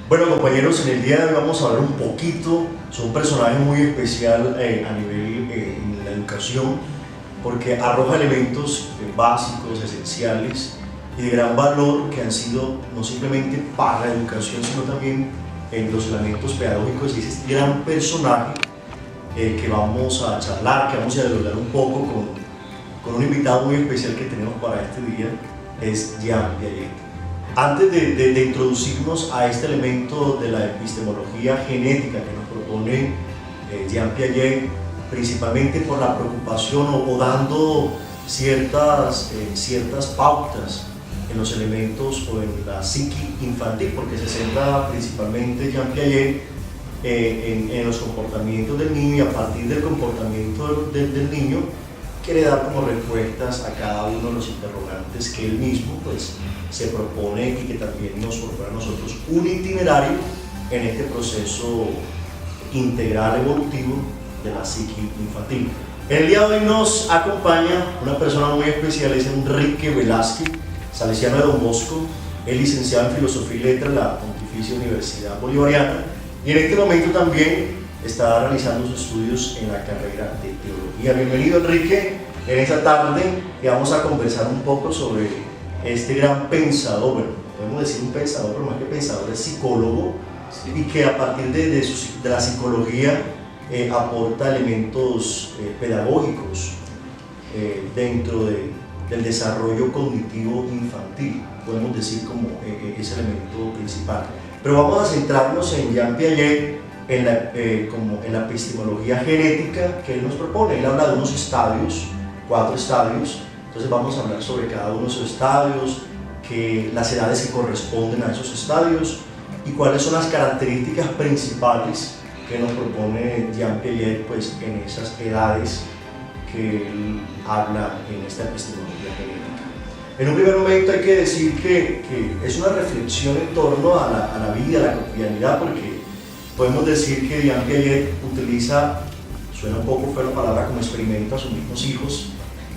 Bueno, compañeros, en el día de hoy vamos a hablar un poquito sobre un personaje muy especial a nivel en la educación, porque arroja elementos básicos, esenciales y de gran valor que han sido no simplemente para la educación, sino también en los elementos pedagógicos. Y es este gran personaje que vamos a charlar, que vamos a dialogar un poco con un invitado muy especial que tenemos para este día, es Jean Piaget. Antes de introducirnos a este elemento de la epistemología genética que nos propone Jean Piaget, principalmente por la preocupación o dando ciertas pautas en los elementos o en la psique infantil, porque se centra principalmente Jean Piaget en los comportamientos del niño, y a partir del comportamiento del niño quiere dar como respuestas a cada uno de los interrogantes que él mismo pues se propone, y que también nos propone a nosotros un itinerario en este proceso integral evolutivo de la psique infantil. En el día de hoy nos acompaña una persona muy especial, es Enrique Velázquez, salesiano de Don Bosco, es licenciado en Filosofía y Letras de la Pontificia Universidad Bolivariana, y en este momento también está realizando sus estudios en la carrera de Teología. Bienvenido, Enrique, en esta tarde, y vamos a conversar un poco sobre este gran pensador, bueno, podemos decir un pensador, pero más que pensador es psicólogo, sí, y que a partir de la psicología aporta elementos pedagógicos dentro del desarrollo cognitivo infantil, podemos decir como ese elemento principal. Pero vamos a centrarnos en Jean Piaget, como en la epistemología genética que él nos propone. Él habla de unos estadios, 4 estadios. Entonces vamos a hablar sobre cada uno de esos estadios, las edades que corresponden a esos estadios y cuáles son las características principales que nos propone Jean Piaget pues, en esas edades que él habla en esta epistemología genética. En un primer momento hay que decir que es una reflexión en torno a la vida, a la cotidianidad, porque podemos decir que Jean Piaget utiliza, suena un poco feo la palabra, como experimento a sus mismos hijos,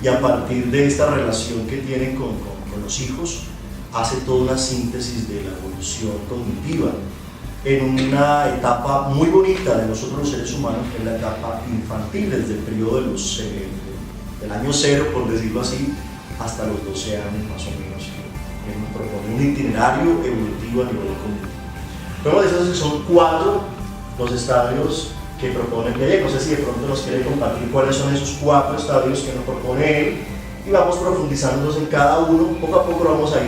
y a partir de esta relación que tienen con los hijos, hace toda una síntesis de la evolución cognitiva en una etapa muy bonita de nosotros los seres humanos, que es la etapa infantil, desde el periodo del año 0, por decirlo así, hasta los 12 años más o menos, que nos propone un itinerario evolutivo a nivel cognitivo. Podemos decir que son 4 los estadios que propone Piaget. No sé si de pronto nos quiere compartir cuáles son esos 4 estadios que nos propone él, y vamos profundizando en cada uno. Poco a poco vamos a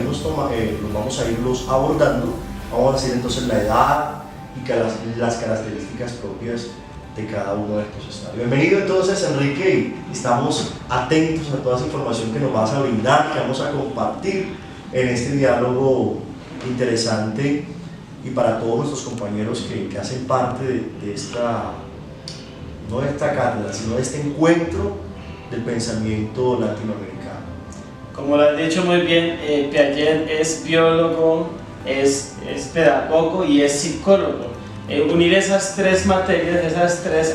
irlos abordando. Vamos a decir entonces la edad y las características propias de cada uno de estos estadios. Bienvenido entonces, Enrique, y estamos atentos a toda esa información que nos vas a brindar, que vamos a compartir en este diálogo interesante, y para todos nuestros compañeros que hacen parte de esta, no de esta cátedra, sino de este encuentro del pensamiento latinoamericano. Como lo has dicho muy bien, Piaget es biólogo, es pedagogo y es psicólogo. Unir esas 3 materias, esas 3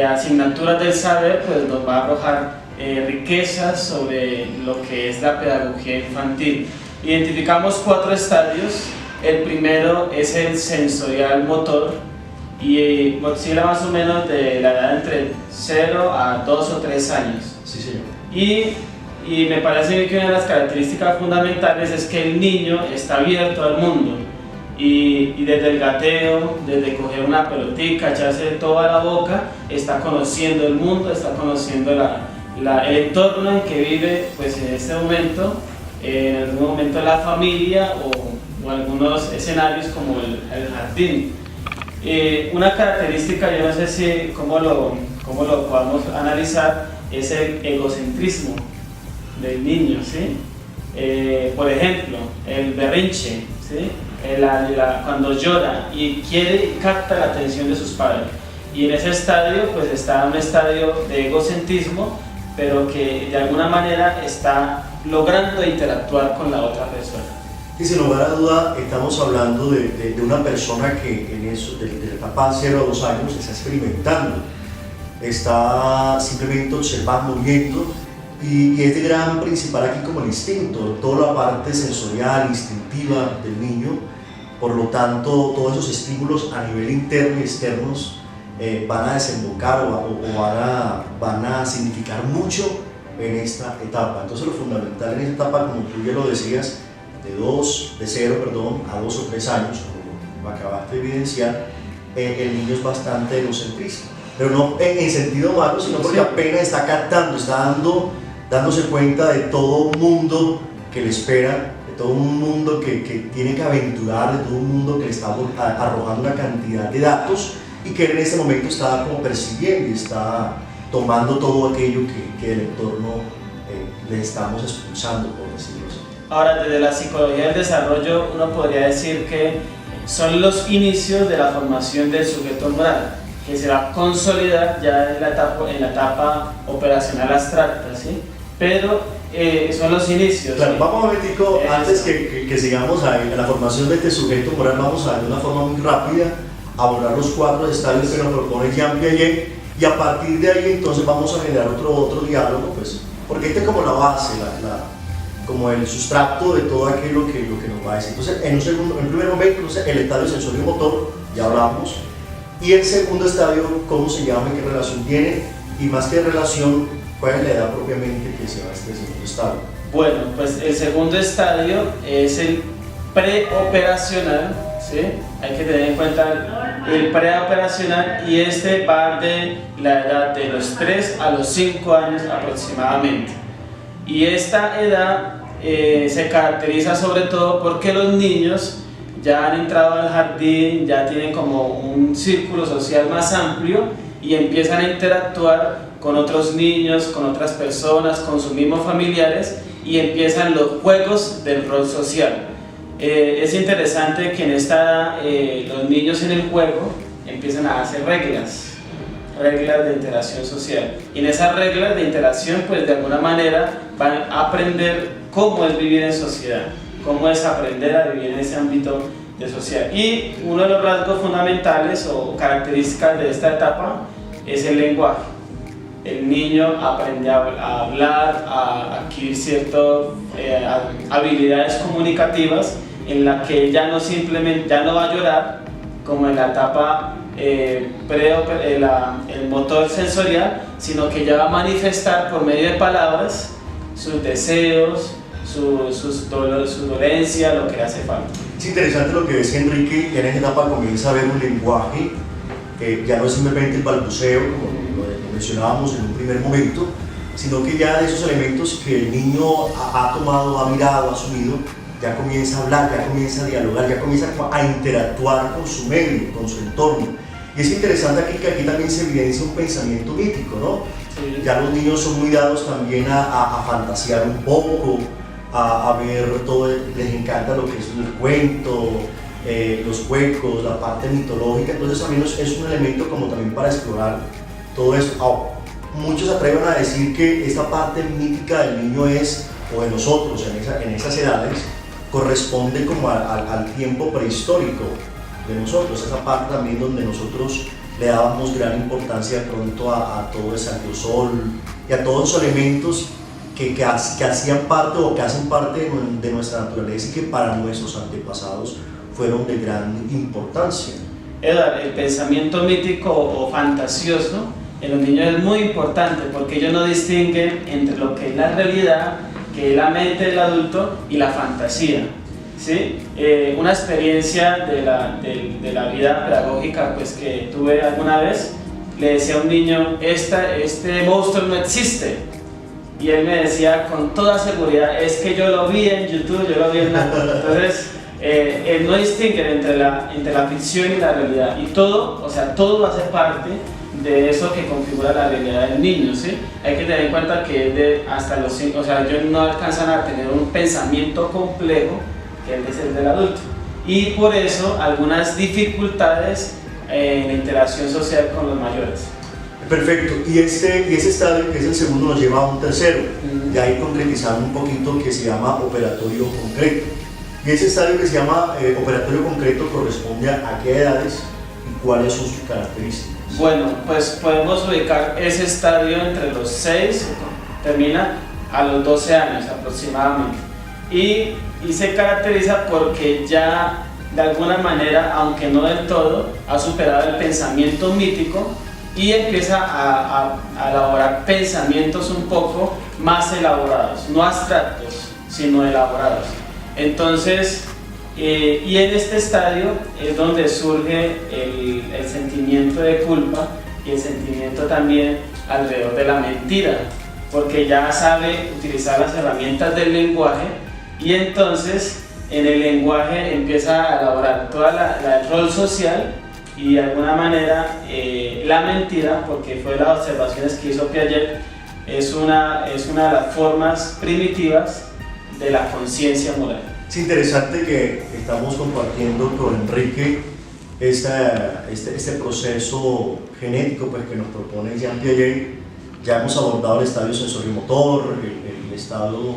asignaturas del saber, pues nos va a arrojar riquezas sobre lo que es la pedagogía infantil. Identificamos 4 estadios. El primero es el sensorial motor, y oscila más o menos de la edad entre 0 a 2 o 3 años. Sí, señor. Y me parece que una de las características fundamentales es que el niño está abierto al mundo, y desde el gateo, desde coger una pelotica, echarse toda la boca, está conociendo el mundo, está conociendo el entorno en que vive pues, en este momento, en algún momento la familia o algunos escenarios como el jardín. Una característica, yo no sé cómo lo podamos analizar, es el egocentrismo del niño, ¿sí? Por ejemplo, el berrinche, ¿sí? Cuando llora y capta la atención de sus padres, y en ese estadio pues está un estadio de egocentrismo, pero que de alguna manera está logrando interactuar con la otra persona. Y sin lugar a duda estamos hablando de una persona que en eso, de la etapa 0 a 2 años, está experimentando, está simplemente observando, viendo, y es de gran principal aquí como el instinto, toda la parte sensorial, instintiva del niño, por lo tanto todos esos estímulos a nivel interno y externos van a desembocar van a significar mucho en esta etapa. Entonces lo fundamental en esta etapa, como tú ya lo decías, de 0 a 2 o 3 años, como lo acabaste de evidenciar, el niño es bastante egocentrista, pero no en sentido malo, sino porque apenas está captando, está dándose cuenta de todo un mundo que le espera, de todo un mundo que tiene que aventurar, de todo un mundo que le está arrojando una cantidad de datos y que él en este momento está como percibiendo y está tomando todo aquello que del entorno le estamos expulsando, por decirlo así. Ahora, desde la psicología del desarrollo, uno podría decir que son los inicios de la formación del sujeto moral, que se va a consolidar ya en la etapa operacional abstracta, ¿sí? Pero son los inicios. Claro, ¿sí? Vamos a ver, Tico, antes que sigamos a la formación de este sujeto moral, vamos a ver de una forma muy rápida abordar los 4 estadios que nos propone Jean Piaget, y a partir de ahí entonces vamos a generar otro diálogo, pues, porque este es como la base, como el sustrato de todo aquello que nos va a decir. Entonces, en primer momento, el estadio sensorio-motor, ya hablamos, y el segundo estadio, cómo se llama y qué relación tiene, y más que relación, cuál es la edad propiamente que se va a este segundo estadio. Bueno, pues el segundo estadio es el preoperacional, ¿sí? Hay que tener en cuenta el preoperacional, y este va de la edad de los 3 a los 5 años aproximadamente. Y esta edad se caracteriza sobre todo porque los niños ya han entrado al jardín, ya tienen como un círculo social más amplio y empiezan a interactuar con otros niños, con otras personas, con sus mismos familiares, y empiezan los juegos del rol social. Es interesante que en esta edad los niños en el juego empiezan a hacer reglas de interacción social, y en esas reglas de interacción pues de alguna manera van a aprender cómo es vivir en sociedad, cómo es aprender a vivir en ese ámbito de social. Y uno de los rasgos fundamentales o características de esta etapa es el lenguaje. El niño aprende a hablar, a adquirir ciertas habilidades comunicativas, en la que ya no va a llorar como en la etapa el motor sensorial, sino que ya va a manifestar por medio de palabras sus deseos, su dolencia, lo que le hace falta. Es interesante lo que decía Enrique, que en esta etapa comienza a ver un lenguaje que ya no es simplemente el balbuceo, como lo mencionábamos en un primer momento, sino que ya de esos elementos que el niño ha tomado, ha mirado, ha asumido, ya comienza a hablar, ya comienza a dialogar, ya comienza a interactuar con su medio, con su entorno. Y es interesante aquí que aquí también se evidencia un pensamiento mítico, ¿no? Sí. Ya los niños son muy dados también a fantasear un poco, a ver todo, les encanta lo que es el cuento, los cuecos, la parte mitológica. Entonces también es un elemento como también para explorar todo esto. Muchos se atreven a decir que esta parte mítica del niño es, o de nosotros en esas edades, corresponde como al tiempo prehistórico de nosotros, esa parte también donde nosotros le dábamos gran importancia de pronto a todo ese angiosol y a todos esos elementos que hacían parte o que hacen parte de nuestra naturaleza y que para nuestros antepasados fueron de gran importancia. Edward, el pensamiento mítico o fantasioso en los niños es muy importante porque ellos no distinguen entre lo que es la realidad, que es la mente del adulto, y la fantasía, ¿sí? Una experiencia de la vida pedagógica pues, que tuve alguna vez, le decía a un niño, este monstruo no existe, y él me decía con toda seguridad, es que yo lo vi en YouTube, yo lo vi en la... Entonces, él no distingue entre la ficción y la realidad, y todo hace parte de eso que configura la realidad del niño, ¿sí? Hay que tener en cuenta que hasta los 5, ellos no alcanzan a tener un pensamiento complejo que es el del adulto, y por eso algunas dificultades en la interacción social con los mayores. Perfecto, y ese estadio que es el segundo nos lleva a un tercero, y ahí concretizando un poquito, que se llama operatorio concreto. Y ese estadio que se llama operatorio concreto corresponde a qué edades y cuáles son sus características. Bueno, pues podemos ubicar ese estadio entre los 6, termina a los 12 años aproximadamente, y se caracteriza porque ya de alguna manera, aunque no del todo, ha superado el pensamiento mítico y empieza a elaborar pensamientos un poco más elaborados, no abstractos, sino elaborados. Entonces, y en este estadio es donde surge el sentimiento de culpa y el sentimiento también alrededor de la mentira, porque ya sabe utilizar las herramientas del lenguaje y entonces en el lenguaje empieza a elaborar toda el rol social y de alguna manera la mentira, porque fue las observaciones que hizo Piaget, es una de las formas primitivas de la conciencia moral. Es interesante que estamos compartiendo con Enrique este proceso genético pues, que nos propone Jean Piaget. Ya hemos abordado el estadio sensorimotor, el estado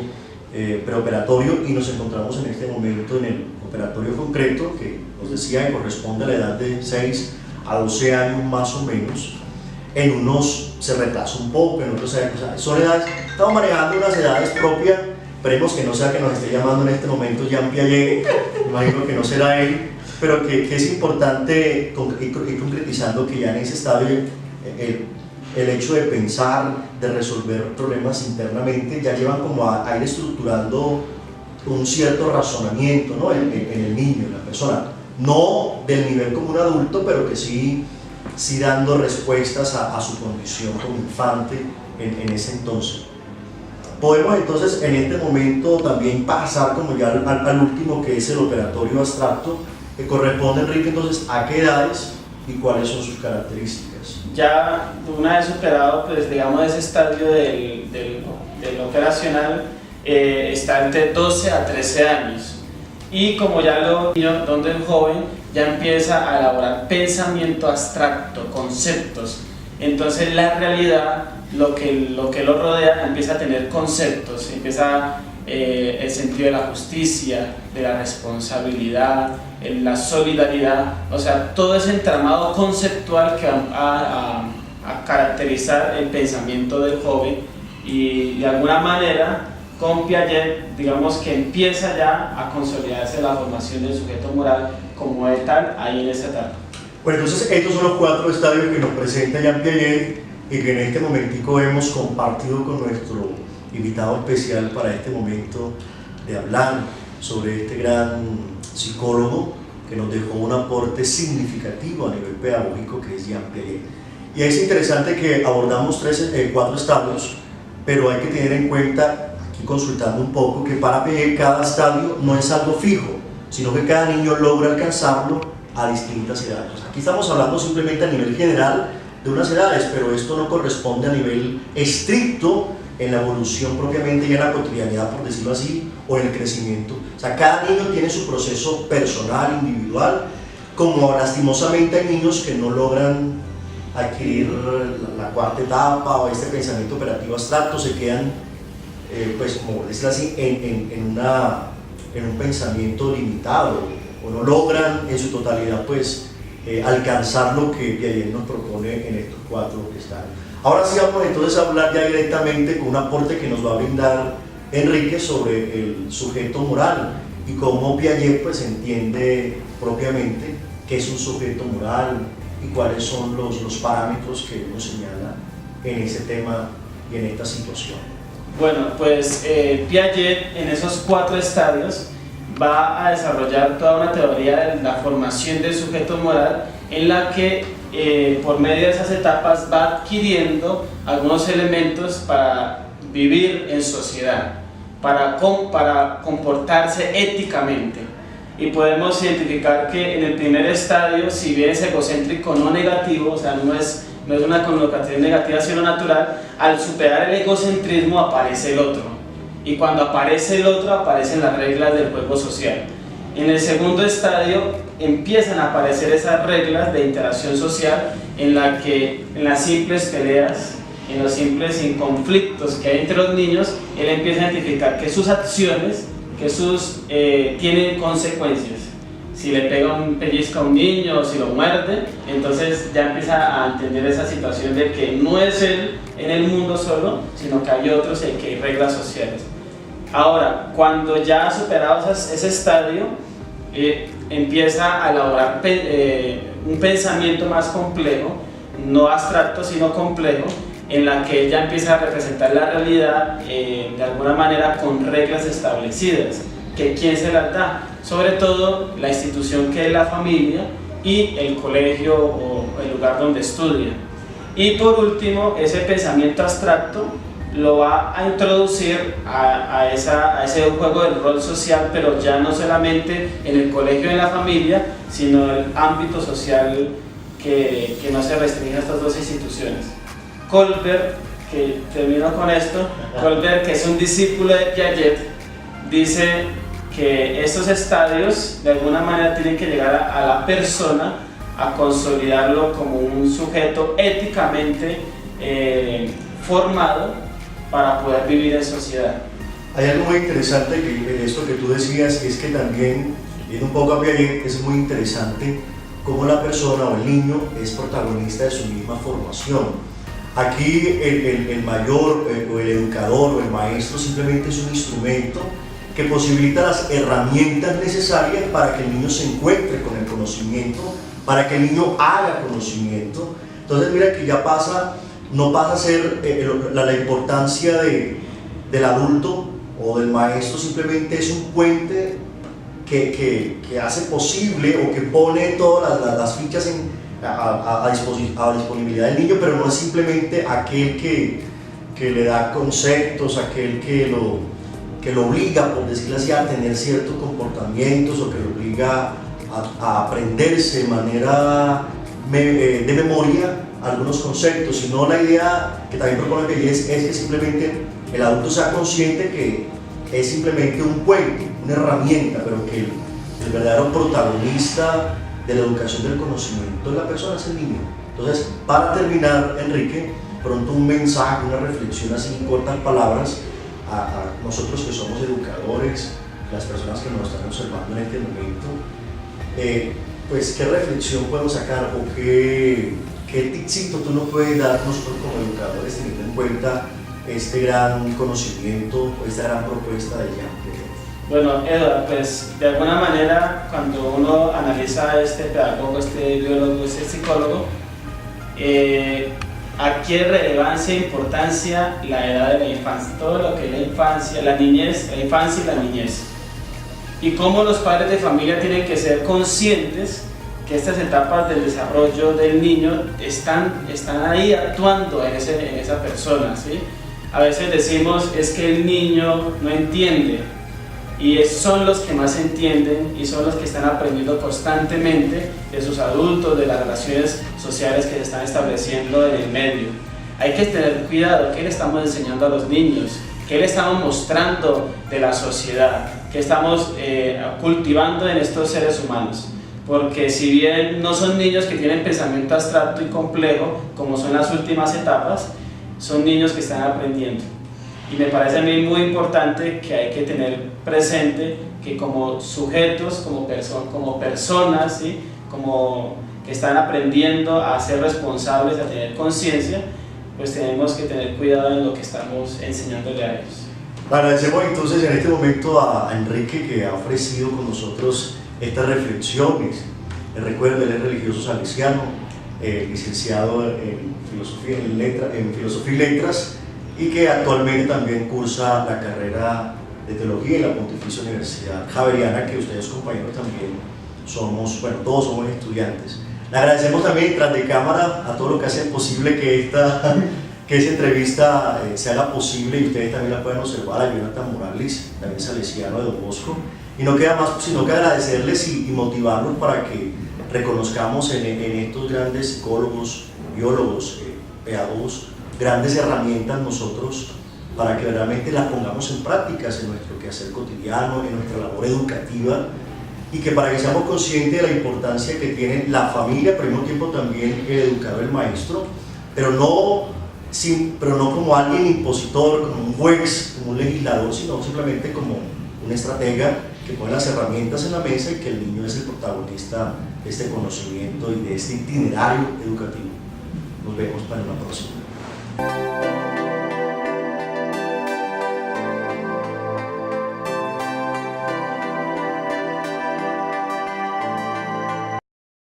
preoperatorio y nos encontramos en este momento en el operatorio concreto que nos decía que corresponde a la edad de 6 a 12 años más o menos. En unos se retrasa un poco, en otros son edades, estamos manejando unas edades propias. Esperemos que no sea que nos esté llamando en este momento Jean Piaget, imagino que no será él, pero que es importante ir concretizando que ya en ese estadio el hecho de pensar, de resolver problemas internamente, ya llevan como a ir estructurando un cierto razonamiento, ¿no? en el niño, en la persona. No del nivel como un adulto, pero que sí dando respuestas a su condición como infante en ese entonces. Podemos entonces en este momento también pasar como ya al último, que es el operatorio abstracto, que corresponde, Enrique, entonces a qué edades y cuáles son sus características. Ya una vez superado, pues digamos, ese estadio del operacional, está entre 12 a 13 años y como ya lo niño, donde el joven ya empieza a elaborar pensamiento abstracto, conceptos, entonces la realidad, lo que lo rodea, empieza a tener conceptos, empieza el sentido de la justicia, de la responsabilidad, la solidaridad, o sea, todo ese entramado conceptual que va a caracterizar el pensamiento del joven y de alguna manera con Piaget, digamos que empieza ya a consolidarse la formación del sujeto moral como de tal ahí en esa etapa. Bueno, entonces estos son los 4 estadios que nos presenta Jean Piaget y que en este momentico hemos compartido con nuestro invitado especial para este momento de hablar sobre este gran psicólogo que nos dejó un aporte significativo a nivel pedagógico, que es Jean Piaget. Y es interesante que abordamos 4 estadios, pero hay que tener en cuenta, aquí consultando un poco, que para Piaget cada estadio no es algo fijo, sino que cada niño logra alcanzarlo a distintas edades. Aquí estamos hablando simplemente a nivel general de unas edades, pero esto no corresponde a nivel estricto en la evolución propiamente y en la cotidianidad, por decirlo así, o en el crecimiento. O sea, cada niño tiene su proceso personal, individual, como lastimosamente hay niños que no logran adquirir la 4ª etapa o este pensamiento operativo abstracto, se quedan, pues como decirlo así, en un pensamiento limitado, o no logran en su totalidad pues alcanzar lo que Piaget nos propone en estos 4 estadios. Ahora sí vamos entonces a hablar ya directamente con un aporte que nos va a brindar Enrique sobre el sujeto moral y cómo Piaget pues entiende propiamente qué es un sujeto moral y cuáles son los parámetros que nos señala en ese tema y en esta situación. Bueno, pues Piaget en esos 4 estadios va a desarrollar toda una teoría de la formación del sujeto moral en la que por medio de esas etapas va adquiriendo algunos elementos para vivir en sociedad, para comportarse éticamente. Y podemos identificar que en el primer estadio, si bien es egocéntrico no negativo, o sea, no es una connotación negativa sino natural, al superar el egocentrismo aparece el otro. Y cuando aparece el otro, aparecen las reglas del juego social. En el segundo estadio empiezan a aparecer esas reglas de interacción social en las simples peleas, en los simples conflictos que hay entre los niños, él empieza a identificar que sus acciones tienen consecuencias. Si le pega un pellizco a un niño o si lo muerde, entonces ya empieza a entender esa situación de que no es él en el mundo solo, sino que hay otros y que hay reglas sociales. Ahora, cuando ya ha superado ese estadio, empieza a elaborar un pensamiento más complejo, no abstracto sino complejo, en la que ella empieza a representar la realidad de alguna manera con reglas establecidas, que quién se las da, sobre todo la institución que es la familia y el colegio o el lugar donde estudia. Y por último, ese pensamiento abstracto lo va a introducir a ese juego del rol social, pero ya no solamente en el colegio y en la familia, sino en el ámbito social que no se restringe a estas dos instituciones. Kohlberg, que termino con esto, Kohlberg, que es un discípulo de Piaget, dice que estos estadios de alguna manera tienen que llegar a la persona a consolidarlo como un sujeto éticamente formado para poder vivir en sociedad. Hay algo muy interesante de esto que tú decías, es que también, viendo un poco a Piaget, es muy interesante cómo la persona o el niño es protagonista de su misma formación. Aquí el mayor o el educador o el maestro simplemente es un instrumento que posibilita las herramientas necesarias para que el niño se encuentre con el conocimiento, para que el niño haga conocimiento. Entonces mira que ya no pasa a ser la importancia del adulto o del maestro, simplemente es un puente que hace posible o que pone todas las fichas a disponibilidad del niño, pero no es simplemente aquel que le da conceptos, aquel que lo obliga, por decirlo así, a tener ciertos comportamientos o que lo obliga a aprenderse de manera de memoria algunos conceptos, sino la idea que también propone Piaget es que simplemente el adulto sea consciente que es simplemente un puente, una herramienta, pero que el verdadero protagonista de la educación del conocimiento de la persona es el niño. Entonces, para terminar, Enrique, pronto un mensaje, una reflexión así en cortas palabras a nosotros que somos educadores, las personas que nos están observando en este momento, pues qué reflexión podemos sacar o qué tipcito tú nos puedes dar nosotros como educadores teniendo en cuenta este gran conocimiento, esta gran propuesta de Jean Piaget. Bueno, Eduardo, pues de alguna manera cuando uno analiza a este pedagogo, este biólogo, este psicólogo, adquiere relevancia e importancia la edad de la infancia, todo lo que es la infancia, la niñez, la infancia y la niñez. Y cómo los padres de familia tienen que ser conscientes que estas etapas del desarrollo del niño están ahí actuando en esa persona, ¿sí? A veces decimos es que el niño no entiende, y son los que más entienden y son los que están aprendiendo constantemente de sus adultos, de las relaciones sociales que se están estableciendo en el medio. Hay que tener cuidado, ¿qué le estamos enseñando a los niños? ¿Qué le estamos mostrando de la sociedad? ¿Qué estamos cultivando en estos seres humanos? Porque si bien no son niños que tienen pensamiento abstracto y complejo, como son las últimas etapas, son niños que están aprendiendo. Y me parece a mí muy importante que hay que tener presente que como sujetos, como personas, ¿sí? Como que están aprendiendo a ser responsables, a tener conciencia, pues tenemos que tener cuidado en lo que estamos enseñándole a ellos. Agradecemos entonces en este momento a Enrique, que ha ofrecido con nosotros estas reflexiones. Recuerden, él es religioso salesiano, licenciado en filosofía y letras, y que actualmente también cursa la carrera de teología en la Pontificia Universidad Javeriana, que ustedes compañeros también somos, bueno, todos somos estudiantes. Le agradecemos también tras de cámara a todos los que hacen posible que esa entrevista se haga posible, y ustedes también la pueden observar, a Jonathan Morales, también salesiano de Don Bosco. Y no queda más sino que agradecerles y motivarlos para que reconozcamos en estos grandes psicólogos, biólogos, pedagogos, grandes herramientas nosotros para que realmente las pongamos en prácticas en nuestro quehacer cotidiano, en nuestra labor educativa, y que para que seamos conscientes de la importancia que tiene la familia, pero al mismo tiempo también el educador, el maestro, pero no como alguien impositor, como un juez, como un legislador, sino simplemente como un estratega que pone las herramientas en la mesa y que el niño es el protagonista de este conocimiento y de este itinerario educativo. Nos vemos para una próxima.